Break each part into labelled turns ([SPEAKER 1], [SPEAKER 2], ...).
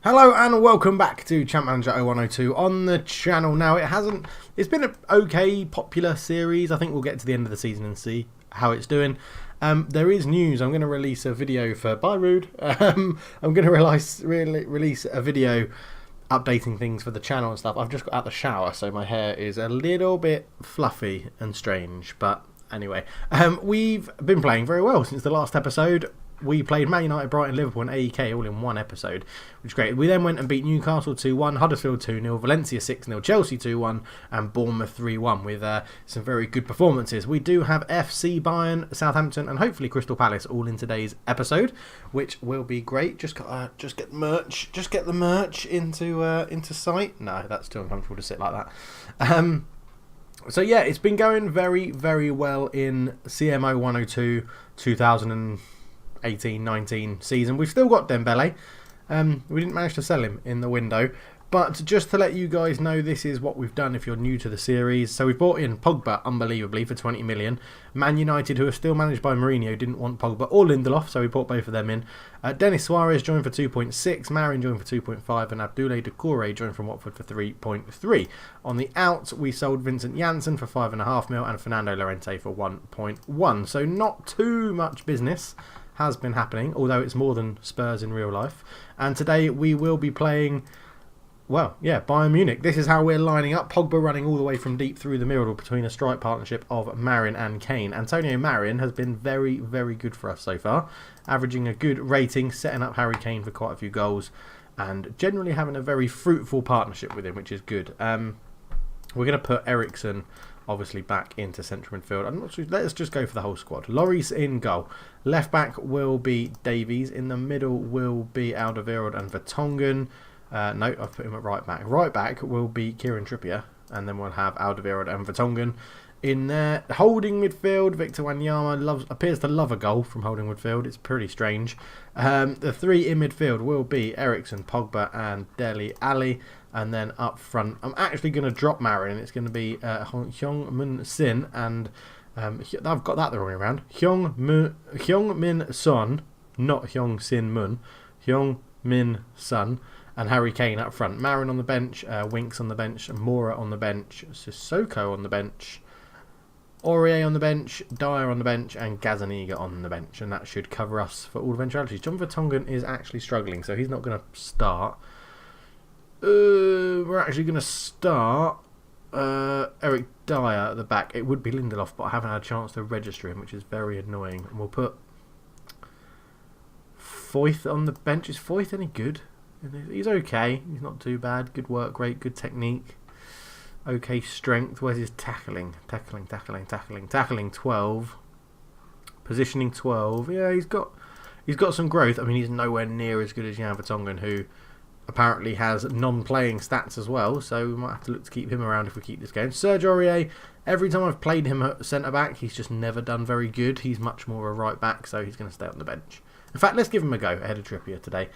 [SPEAKER 1] Hello and welcome back to Champ Manager 0102 on the channel. Now it's been an okay popular series. I think we'll get to the end of the season and see how it's doing. There is news. I'm going to release a video for Rude. I'm going to release a video updating things for the channel and stuff. I've just got out the shower, so my hair is a little bit fluffy and strange. But anyway, we've been playing very well since the last episode. We played Man United, Brighton, Liverpool and AEK all in one episode, which is great. We then went and beat Newcastle 2-1, Huddersfield 2-0, Valencia 6-0, Chelsea 2-1 and Bournemouth 3-1 with some very good performances. We do have FC Bayern, Southampton and hopefully Crystal Palace all in today's episode, which will be great. Just get the merch into sight. No, that's too uncomfortable to sit like that. So yeah, it's been going very, very well in CM0102 2018-19 season. We've still got Dembele. We didn't manage to sell him in the window, but just to let you guys know, this is what we've done if you're new to the series. So we've bought in Pogba, unbelievably, for 20 million. Man United, who are still managed by Mourinho, didn't want Pogba or Lindelof, so we bought both of them in. Denis Suarez joined for 2.6, Marin joined for 2.5, and Abdoulaye Doucouré joined from Watford for 3.3. On the out, we sold Vincent Janssen for 5.5 mil and Fernando Llorente for 1.1. So not too much business has been happening, although it's more than Spurs in real life. And today we will be playing, well, yeah, Bayern Munich. This is how we're lining up. Pogba running all the way from deep through the middle between a strike partnership of Marin and Kane. Antonio Marin has been very, very good for us so far, averaging a good rating, setting up Harry Kane for quite a few goals, and generally having a very fruitful partnership with him, which is good. We're going to put Eriksen obviously back into central midfield. I'm not sure. Let's just go for the whole squad. Lloris in goal. Left back will be Davies. In the middle will be Alderweireld and Vertonghen. No, I've put him at right back. Right back will be Kieran Trippier, and then we'll have Alderweireld and Vertonghen in there. Holding midfield, Victor Wanyama appears to love a goal from holding midfield. It's pretty strange. The three in midfield will be Eriksen, Pogba and Dele Alli. And then up front, I'm actually going to drop Marin. It's going to be Heung-min Son and I've got that the wrong way around. Heung-min Son, not Heung-sin Mun. Heung-min Son and Harry Kane up front. Marin on the bench, Winks on the bench, Mora on the bench, Sissoko on the bench, Aurier on the bench, Dyer on the bench, and Gazaniga on the bench. And that should cover us for all eventualities. John Vertonghen is actually struggling, so he's not going to start. We're actually going to start Eric Dyer at the back. It would be Lindelof, but I haven't had a chance to register him, which is very annoying. And we'll put Foyth on the bench. Is Foyth any good? He's okay. He's not too bad. Good work rate, good technique. Okay strength. Where's his tackling? Tackling 12. Positioning 12. Yeah, he's got some growth. I mean, he's nowhere near as good as Jan Vertonghen, who apparently has non-playing stats as well, so we might have to look to keep him around if we keep this going. Serge Aurier, every time I've played him at centre-back, he's just never done very good. He's much more a right-back, so he's going to stay on the bench. In fact, let's give him a go ahead of Trippier today.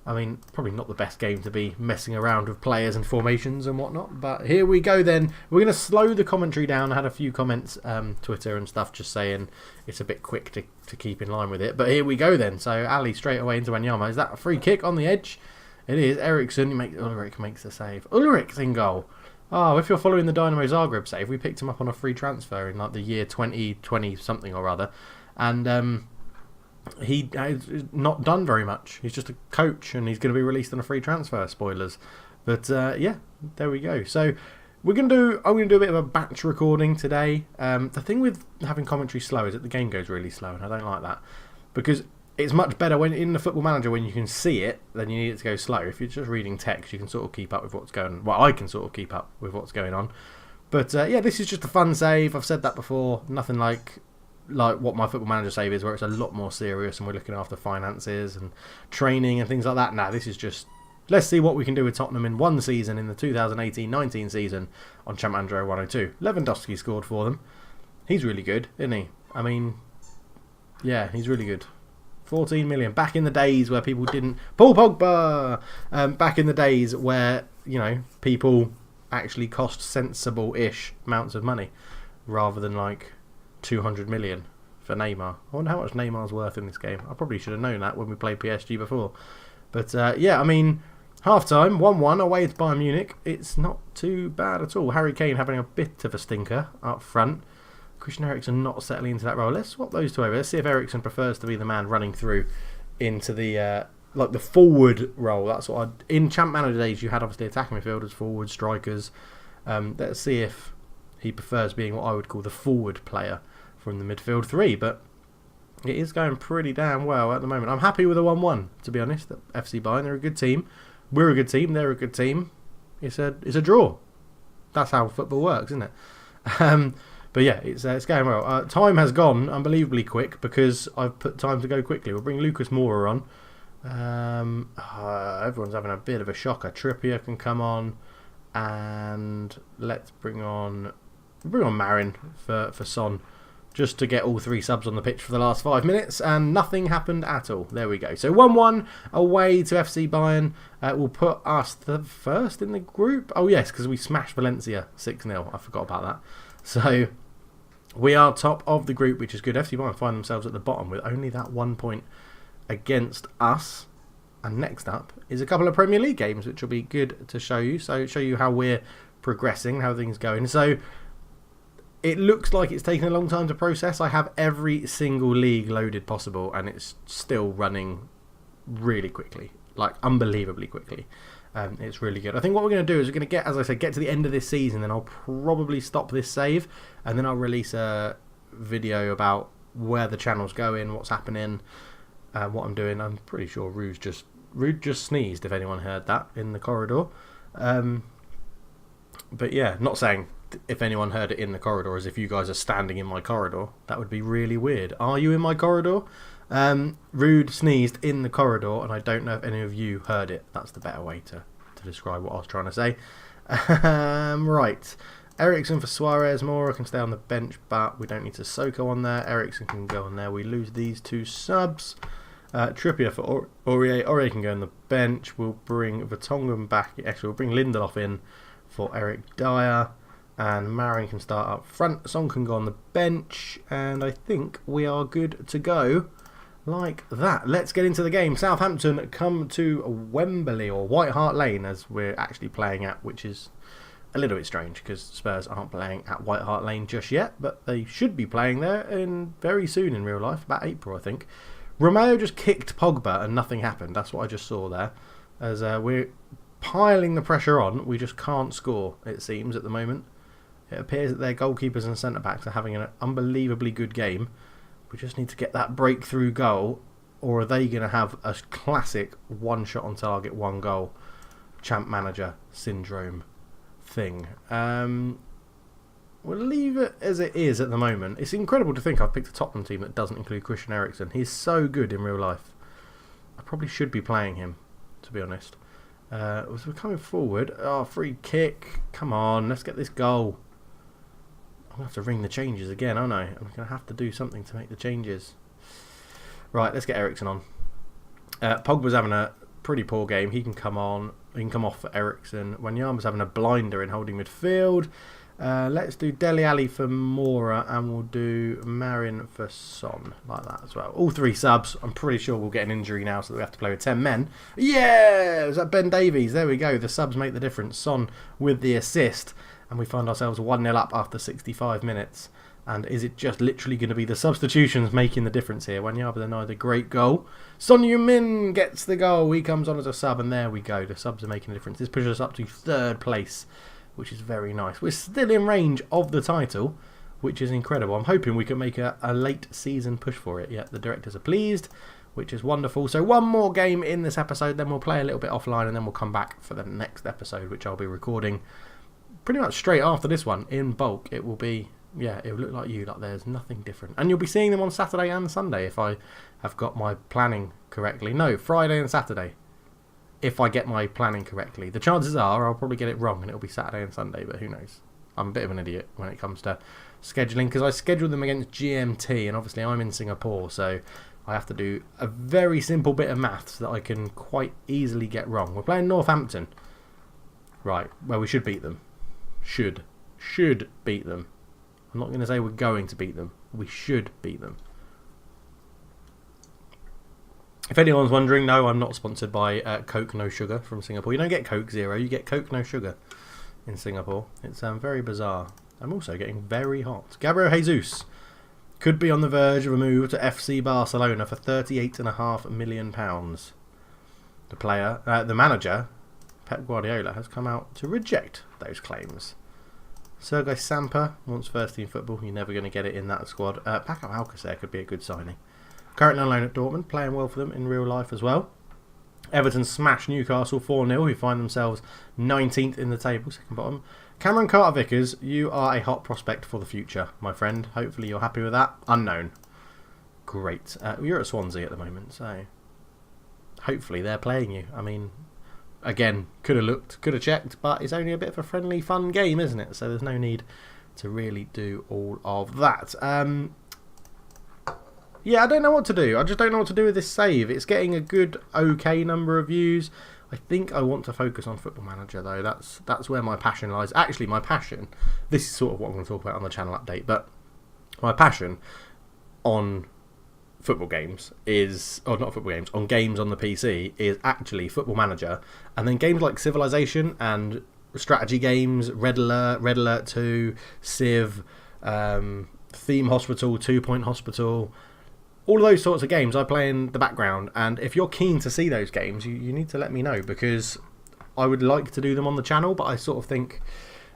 [SPEAKER 1] I mean, probably not the best game to be messing around with players and formations and whatnot, but here we go then. We're going to slow the commentary down. I had a few comments, Twitter and stuff, just saying it's a bit quick to keep in line with it, but here we go then. So Ali straight away into Wanyama. Is that a free kick on the edge? It is. Eriksen, Ulrich makes the save. Ulrich's in goal. Oh, if you're following the Dynamo Zagreb save, we picked him up on a free transfer in like the year 2020 something or other. And he has not done very much. He's just a coach and he's going to be released on a free transfer. Spoilers. But yeah, there we go. So I'm going to do a bit of a batch recording today. The thing with having commentary slow is that the game goes really slow, and I don't like that. Because it's much better when in the Football Manager when you can see it, then you need it to go slow. If you're just reading text, you can sort of keep up with what's going on. Well, I can sort of keep up with what's going on. But yeah, this is just a fun save. I've said that before. Nothing like what my Football Manager save is, where it's a lot more serious and we're looking after finances and training and things like that. Nah, this is just, let's see what we can do with Tottenham in one season, in the 2018-19 season on Champ Manager 102. Lewandowski scored for them. He's really good, isn't he? I mean, yeah, he's really good. 14 million. Back in the days where people didn't... Paul Pogba! Back in the days where, you know, people actually cost sensible-ish amounts of money rather than like 200 million for Neymar. I wonder how much Neymar's worth in this game. I probably should have known that when we played PSG before. But yeah, I mean, Half-time, 1-1 away to Bayern Munich. It's not too bad at all. Harry Kane having a bit of a stinker up front. Christian Eriksen not settling into that role. Let's swap those two over. Let's see if Eriksen prefers to be the man running through into the like the forward role. That's what in Champ Manager days you had obviously attacking midfielders, forwards, strikers. Let's see if he prefers being what I would call the forward player from the midfield three. But it is going pretty damn well at the moment. I'm happy with a 1-1, to be honest. FC Bayern, they're a good team. We're a good team. They're a good team. It's a draw. That's how football works, isn't it? But yeah, it's going well. Time has gone unbelievably quick because I've put time to go quickly. We'll bring Lucas Moura on. Everyone's having a bit of a shocker. Trippier can come on, and let's bring on Marin for Son, just to get all three subs on the pitch for the last 5 minutes, and nothing happened at all. There we go. So 1-1 away to FC Bayern will put us the first in the group. Oh yes, because we smashed Valencia 6-0. I forgot about that. So we are top of the group, which is good. FC Bayern find themselves at the bottom with only that 1 point against us. And next up is a couple of Premier League games, which will be good to show you. So show you how we're progressing, how things going. So it looks like it's taken a long time to process. I have every single league loaded possible, and it's still running really quickly, like unbelievably quickly. It's really good. I think what we're going to do is we're going to get, as I said, get to the end of this season, then I'll probably stop this save, and then I'll release a video about where the channel's going, what's happening, what I'm doing. I'm pretty sure Rude just sneezed, if anyone heard that in the corridor. But yeah, not saying if anyone heard it in the corridor as if you guys are standing in my corridor. That would be really weird. Are you in my corridor? Rude sneezed in the corridor, and I don't know if any of you heard it. That's the better way to describe what I was trying to say. Right. Eriksen for Suarez. Moura can stay on the bench, but we don't need Sissoko on there. Eriksen can go on there. We lose these two subs. Trippier for Aurier. Aurier can go on the bench. We'll bring Vertonghen back. Actually, we'll bring Lindelof in for Eric Dyer. And Marin can start up front. Son can go on the bench. And I think we are good to go like that. Let's get into the game. Southampton come to Wembley, or White Hart Lane as we're actually playing at, which is a little bit strange because Spurs aren't playing at White Hart Lane just yet, but they should be playing there very soon in real life, about April I think. Romeo just kicked Pogba and nothing happened. That's what I just saw there. As we're piling the pressure on, we just can't score, it seems, at the moment. It appears that their goalkeepers and centre-backs are having an unbelievably good game. We just need to get that breakthrough goal, or are they going to have a classic one shot on target, one goal, champ manager syndrome thing? We'll leave it as it is at the moment. It's incredible to think I've picked a Tottenham team that doesn't include Christian Eriksen. He's so good in real life. I probably should be playing him, to be honest. So we're coming forward. Oh, free kick. Come on, let's get this goal. I'm going to have to ring the changes again, aren't I? I'm going to have to do something to make the changes. Right, let's get Eriksen on. Pogba's having a pretty poor game. He can come on. He can come off for Eriksen. Wanyama's having a blinder in holding midfield. Let's do Dele Alli for Moura, and we'll do Marin for Son, like that as well. All three subs. I'm pretty sure we'll get an injury now, so that we have to play with 10 men. Yeah! Was that Ben Davies? There we go. The subs make the difference. Son with the assist. And we find ourselves 1-0 up after 65 minutes. And is it just literally going to be the substitutions making the difference here? Wanyama denied a great goal. Son Heung-min gets the goal. He comes on as a sub, and there we go. The subs are making a difference. This pushes us up to 3rd place, which is very nice. We're still in range of the title, which is incredible. I'm hoping we can make a late season push for it. Yeah, the directors are pleased, which is wonderful. So one more game in this episode, then we'll play a little bit offline, and then we'll come back for the next episode, which I'll be recording pretty much straight after this one in bulk. It will be, yeah, it will look like there's nothing different. And you'll be seeing them on Saturday and Sunday if I have got my planning correctly. No, Friday and Saturday, if I get my planning correctly. The chances are I'll probably get it wrong and it'll be Saturday and Sunday, but who knows. I'm a bit of an idiot when it comes to scheduling because I scheduled them against GMT, and obviously I'm in Singapore, so I have to do a very simple bit of maths that I can quite easily get wrong. We're playing Northampton. Right, well, we should beat them. Should beat them. I'm not going to say we're going to beat them. We should beat them. If anyone's wondering, no, I'm not sponsored by Coke No Sugar from Singapore. You don't get Coke Zero, you get Coke No Sugar in Singapore. It's very bizarre. I'm also getting very hot. Gabriel Jesus could be on the verge of a move to FC Barcelona for £38.5 million. The manager, Pep Guardiola, has come out to reject those claims. Sergei Samper wants first team football. You're never going to get it in that squad. Paco Alcacer could be a good signing. Currently on loan at Dortmund, playing well for them in real life as well. Everton smashed Newcastle 4-0, who find themselves 19th in the table, second bottom. Cameron Carter-Vickers, you are a hot prospect for the future, my friend. Hopefully you're happy with that. Unknown. Great. You're at Swansea at the moment, so hopefully they're playing you. I mean, again, could have looked, could have checked, but it's only a bit of a friendly, fun game, isn't it? So there's no need to really do all of that. Yeah, I don't know what to do. I just don't know what to do with this save. It's getting a good, okay number of views. I think I want to focus on Football Manager, though. That's where my passion lies. Actually, my passion, this is sort of what I'm going to talk about on the channel update, but my passion on football games is, or not football games, on games on the PC is actually Football Manager, and then games like Civilization and strategy games, Red Alert 2, Civ, Theme Hospital, 2 Point Hospital. All of those sorts of games I play in the background, and if you're keen to see those games, you need to let me know, because I would like to do them on the channel, but I sort of think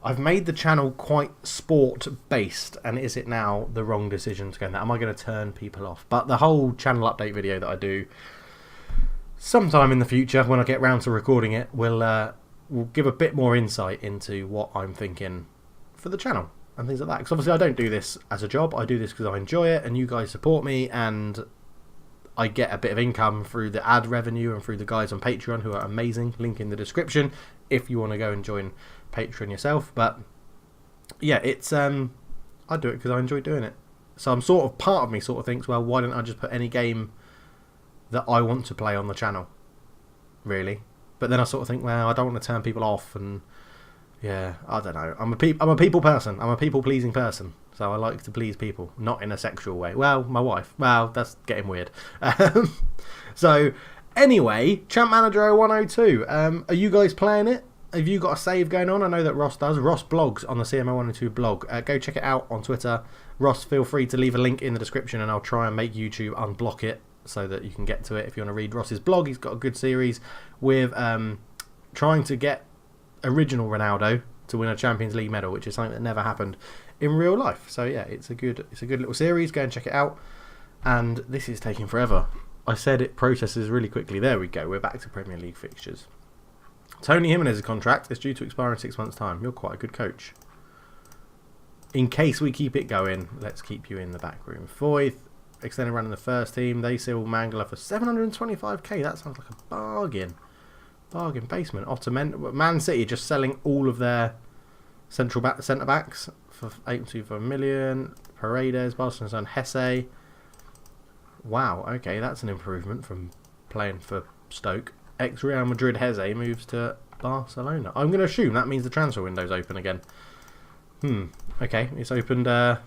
[SPEAKER 1] I've made the channel quite sport-based, and is it now the wrong decision to go in that? Am I going to turn people off? But the whole channel update video that I do sometime in the future, when I get round to recording it, will give a bit more insight into what I'm thinking for the channel and things like that. Because obviously I don't do this as a job. I do this because I enjoy it, and you guys support me, and I get a bit of income through the ad revenue and through the guys on Patreon who are amazing. Link in the description if you want to go and join Patreon yourself. But yeah, it's I do it because I enjoy doing it. So I'm sort of, part of me sort of thinks, well, why don't I just put any game that I want to play on the channel, really? But then I sort of think, well, I don't want to turn people off, and yeah, I don't know. I'm a people person. I'm a people-pleasing person. So I like to please people, not in a sexual way. Well, my wife. Well, that's getting weird. So, anyway, Champ Manager 0102. Are you guys playing it? Have you got a save going on? I know that Ross does. Ross blogs on the CM0102 blog. Go check it out on Twitter. Ross, feel free to leave a link in the description, and I'll try and make YouTube unblock it so that you can get to it if you want to read Ross's blog. He's got a good series with trying to get original Ronaldo to win a Champions League medal, which is something that never happened in real life. So yeah, it's a good little series. Go and check it out. And this is taking forever. I said it processes really quickly. There we go. We're back to Premier League fixtures. Tony Jimenez's contract is due to expire in 6 months' time. You're quite a good coach. In case we keep it going, let's keep you in the back room. Foyth, extended run in the first team. They seal Mangala for 725k. That sounds like a bargain. Bargain basement. Off to Man City, just selling all of their centre backs for 8.25 million. Paredes, Barcelona's son Hesse. Wow, okay, that's an improvement from playing for Stoke. Ex-Real Madrid Hesse moves to Barcelona. I'm going to assume that means the transfer window's open again. Okay, it's opened, I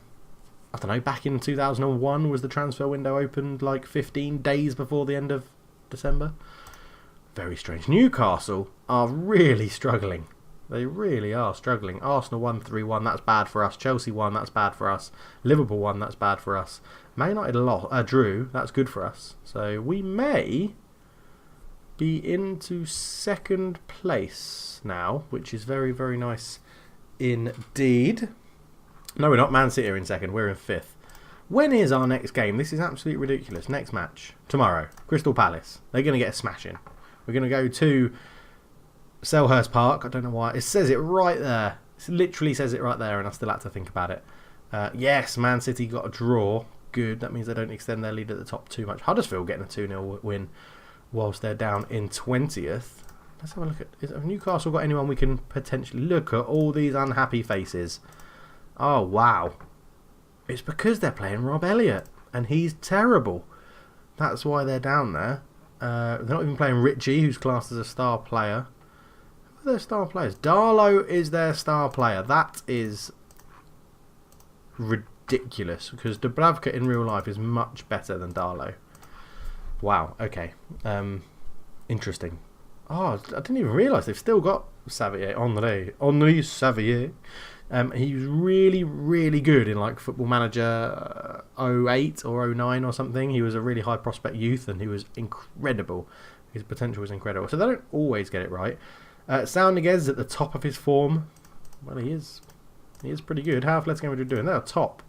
[SPEAKER 1] don't know, back in 2001 was the transfer window opened, like 15 days before the end of December. Very strange. Newcastle are really struggling. They really are struggling. Arsenal won 3-1, that's bad for us. Chelsea won, that's bad for us. Liverpool won, that's bad for us. Man United drew, that's good for us. So we may be into second place now, which is very, very nice indeed. No, we're not. Man City are in second, we're in fifth. When is our next game? This is absolutely ridiculous. Next match, tomorrow. Crystal Palace. They're going to get a smashing. We're going to go to Selhurst Park. I don't know why. It says it right there. It literally says it right there, and I still had to think about it. Yes, Man City got a draw. Good. That means they don't extend their lead at the top too much. Huddersfield getting a 2-0 win whilst they're down in 20th. Let's have a look at... Have Newcastle got anyone we can potentially... Look at all these unhappy faces. Oh, wow. It's because they're playing Rob Elliott, and he's terrible. That's why they're down there. They're not even playing Richie, who's classed as a star player. Who are their star players? Darlow is their star player. That is ridiculous, because Dubravka in real life is much better than Darlow. Wow, okay. Interesting. Oh, I didn't even realise they've still got Xavier, Henri Xavier. He was really, really good in like Football Manager 08 or 09 or something. He was a really high prospect youth and he was incredible. His potential was incredible. So they don't always get it right. Soundiguez at the top of his form. Well, he is pretty good. How Atletico Madrid doing? They're top.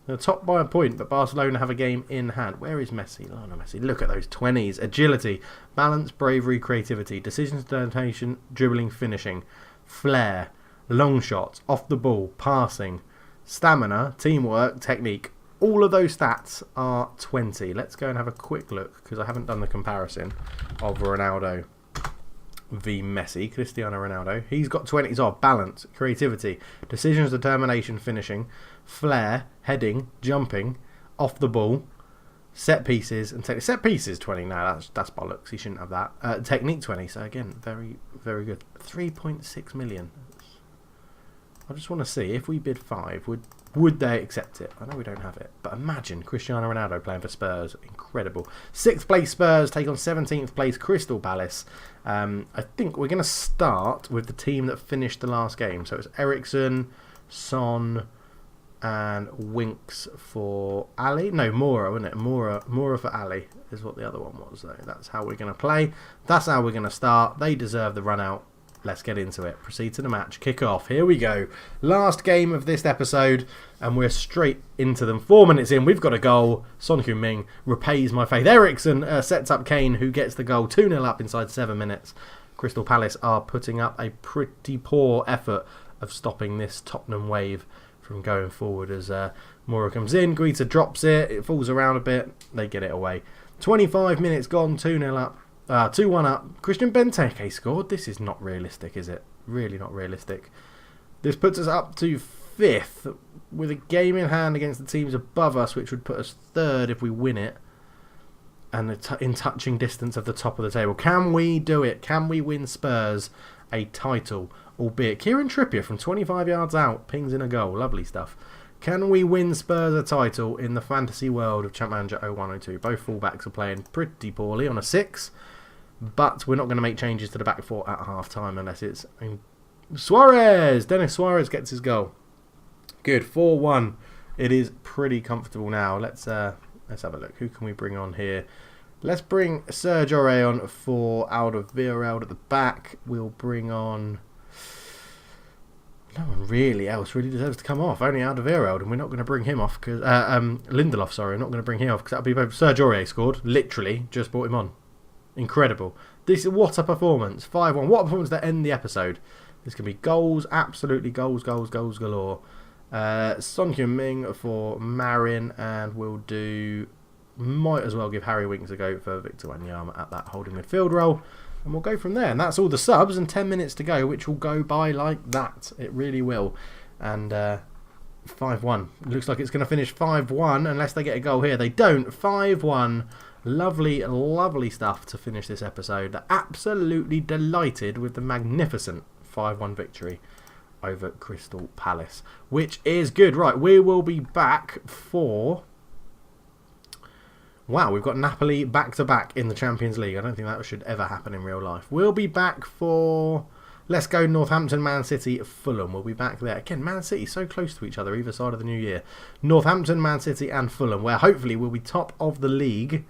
[SPEAKER 1] They're top by a point, but Barcelona have a game in hand. Where is Messi? Lionel Messi. Look at those 20s. Agility, balance, bravery, creativity, decisions, determination, dribbling, finishing, flair, long shots, off the ball, passing, stamina, teamwork, technique. All of those stats are 20. Let's go and have a quick look, because I haven't done the comparison of Ronaldo v Messi. Cristiano Ronaldo. He's got 20s of balance, creativity, decisions, determination, finishing, flair, heading, jumping, off the ball, set pieces, and set pieces 20. No, that's bollocks. He shouldn't have that. Technique 20. So again, very, very good. 3.6 million. I just want to see if we bid 5, would they accept it? I know we don't have it, but imagine Cristiano Ronaldo playing for Spurs. Incredible. 6th place Spurs take on 17th place Crystal Palace. I think we're going to start with the team that finished the last game. So it's Eriksen, Son, and Winks for Ali. No, Moura, wasn't it? Moura for Ali is what the other one was, though. That's how we're going to play. That's how we're going to start. They deserve the run out. Let's get into it. Proceed to the match. Kick off. Here we go. Last game of this episode, and we're straight into them. 4 minutes in, we've got a goal. Son Heung-min repays my faith. Eriksen sets up Kane, who gets the goal. 2-0 up inside 7 minutes. Crystal Palace are putting up a pretty poor effort of stopping this Tottenham wave from going forward as Moura comes in. Guita drops it. It falls around a bit. They get it away. 25 minutes gone. 2-0 up. 2-1 up. Christian Benteke scored. This is not realistic, is it? Really not realistic. This puts us up to 5th with a game in hand against the teams above us, which would put us 3rd if we win it. And in touching distance of the top of the table. Can we do it? Can we win Spurs a title? Albeit Kieran Trippier from 25 yards out pings in a goal. Lovely stuff. Can we win Spurs a title in the fantasy world of Champ Manager 0102? Both fullbacks are playing pretty poorly on a 6. But we're not going to make changes to the back 4 at half-time unless it's... Suarez! Dennis Suarez gets his goal. Good. 4-1. It is pretty comfortable now. Let's have a look. Who can we bring on here? Let's bring Serge Aurier on for Alderweireld at the back. We'll bring on... No one really else really deserves to come off. Only Alderweireld, and we're not going to bring him off because... Lindelof, sorry. I'm not going to bring him off because that'll be both... Serge Aurier scored. Literally just brought him on. Incredible. What a performance. 5-1. What a performance to end the episode. This can be goals. Absolutely goals galore. Son Heung-min for Marin, and we'll do... Might as well give Harry Winks a go for Victor Wanyama at that holding midfield role. And we'll go from there. And that's all the subs and 10 minutes to go, which will go by like that. It really will. And 5-1. Looks like it's going to finish 5-1 unless they get a goal here. They don't. 5-1. Lovely, lovely stuff to finish this episode. Absolutely delighted with the magnificent 5-1 victory over Crystal Palace, which is good. Right, we will be back for... Wow, we've got Napoli back-to-back in the Champions League. I don't think that should ever happen in real life. We'll be back for... Let's go Northampton, Man City, Fulham. We'll be back there. Again, Man City so close to each other, either side of the new year. Northampton, Man City and Fulham, where hopefully we'll be top of the league.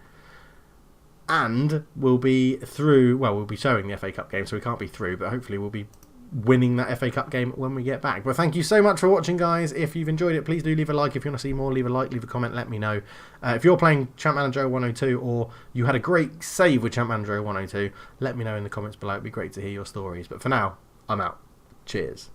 [SPEAKER 1] And we'll be through, well, we'll be showing the FA Cup game, so we can't be through, but hopefully we'll be winning that FA Cup game when we get back. But thank you so much for watching, guys. If you've enjoyed it, please do leave a like. If you want to see more, leave a like, leave a comment, let me know. If you're playing Champ Manager 102 or you had a great save with Champ Manager 102, let me know in the comments below. It'd be great to hear your stories. But for now, I'm out. Cheers.